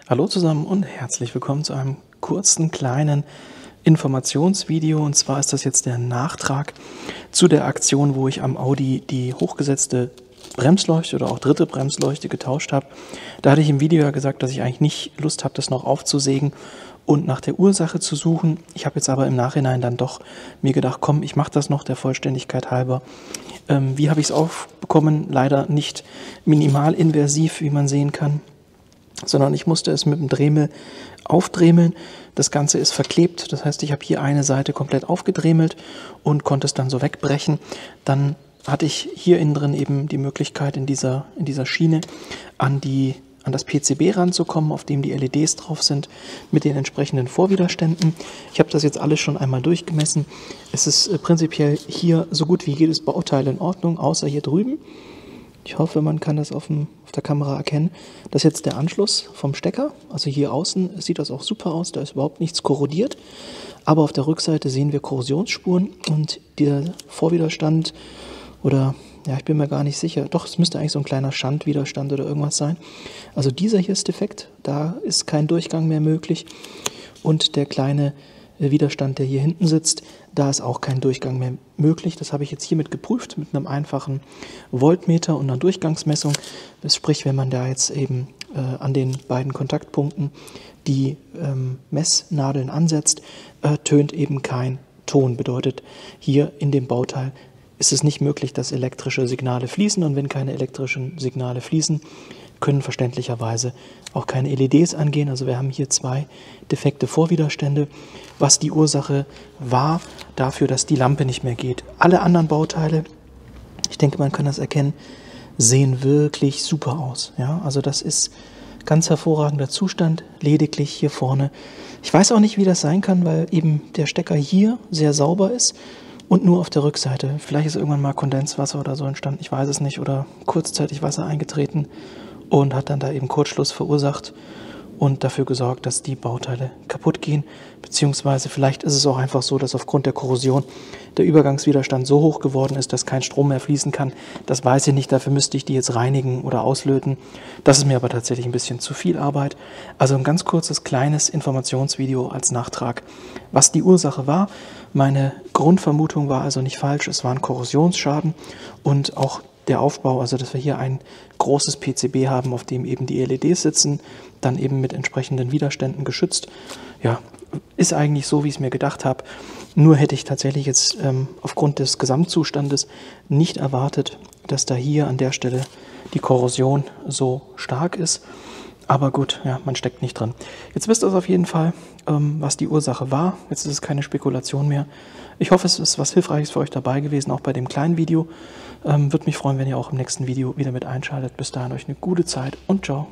Hallo zusammen und herzlich willkommen zu einem kurzen, kleinen Informationsvideo. Und zwar ist das jetzt der Nachtrag zu der Aktion, wo ich am Audi die hochgesetzte Bremsleuchte oder auch dritte Bremsleuchte getauscht habe. Da hatte ich im Video ja gesagt, dass ich eigentlich nicht Lust habe, das noch aufzusägen und nach der Ursache zu suchen. Ich habe jetzt aber im Nachhinein dann doch mir gedacht, komm, ich mache das noch der Vollständigkeit halber. Wie habe ich es aufbekommen? Leider nicht minimalinversiv, wie man sehen kann, sondern ich musste es mit dem Dremel aufdremeln. Das Ganze ist verklebt, das heißt, ich habe hier eine Seite komplett aufgedremelt und konnte es dann so wegbrechen. Dann hatte ich hier innen drin eben die Möglichkeit, in dieser Schiene an das PCB ranzukommen, auf dem die LEDs drauf sind, mit den entsprechenden Vorwiderständen. Ich habe das jetzt alles schon einmal durchgemessen. Es ist prinzipiell hier so gut wie jedes Bauteil in Ordnung, außer hier drüben. Ich hoffe, man kann das auf der Kamera erkennen. Das ist jetzt der Anschluss vom Stecker. Also hier außen sieht das auch super aus, da ist überhaupt nichts korrodiert. Aber auf der Rückseite sehen wir Korrosionsspuren und der Vorwiderstand oder, ja, ich bin mir gar nicht sicher. Doch, es müsste eigentlich so ein kleiner Schandwiderstand oder irgendwas sein. Also dieser hier ist defekt, da ist kein Durchgang mehr möglich. Und der kleine Widerstand, der hier hinten sitzt, da ist auch kein Durchgang mehr möglich. Das habe ich jetzt hiermit geprüft, mit einem einfachen Voltmeter und einer Durchgangsmessung. Das sprich, wenn man da jetzt eben an den beiden Kontaktpunkten die Messnadeln ansetzt, tönt eben kein Ton. Bedeutet, hier in dem Bauteil ist es nicht möglich, dass elektrische Signale fließen. Und wenn keine elektrischen Signale fließen, können verständlicherweise auch keine LEDs angehen. Also wir haben hier zwei defekte Vorwiderstände, was die Ursache war dafür, dass die Lampe nicht mehr geht. Alle anderen Bauteile, ich denke, man kann das erkennen, sehen wirklich super aus. Ja, also das ist ganz hervorragender Zustand, lediglich hier vorne. Ich weiß auch nicht, wie das sein kann, weil eben der Stecker hier sehr sauber ist und nur auf der Rückseite. Vielleicht ist irgendwann mal Kondenswasser oder so entstanden, ich weiß es nicht, oder kurzzeitig Wasser eingetreten und hat dann da eben Kurzschluss verursacht und dafür gesorgt, dass die Bauteile kaputt gehen. Beziehungsweise vielleicht ist es auch einfach so, dass aufgrund der Korrosion der Übergangswiderstand so hoch geworden ist, dass kein Strom mehr fließen kann. Das weiß ich nicht, dafür müsste ich die jetzt reinigen oder auslöten. Das ist mir aber tatsächlich ein bisschen zu viel Arbeit. Also ein ganz kurzes, kleines Informationsvideo als Nachtrag, was die Ursache war. Meine Grundvermutung war also nicht falsch, es war ein Korrosionsschaden und auch der Aufbau, also dass wir hier ein großes PCB haben, auf dem eben die LEDs sitzen, dann eben mit entsprechenden Widerständen geschützt. Ja, ist eigentlich so, wie ich es mir gedacht habe. Nur hätte ich tatsächlich jetzt aufgrund des Gesamtzustandes nicht erwartet, dass da hier an der Stelle die Korrosion so stark ist. Aber gut, ja, man steckt nicht drin. Jetzt wisst ihr auf jeden Fall, was die Ursache war. Jetzt ist es keine Spekulation mehr. Ich hoffe, es ist was Hilfreiches für euch dabei gewesen, auch bei dem kleinen Video. Würde mich freuen, wenn ihr auch im nächsten Video wieder mit einschaltet. Bis dahin euch eine gute Zeit und ciao.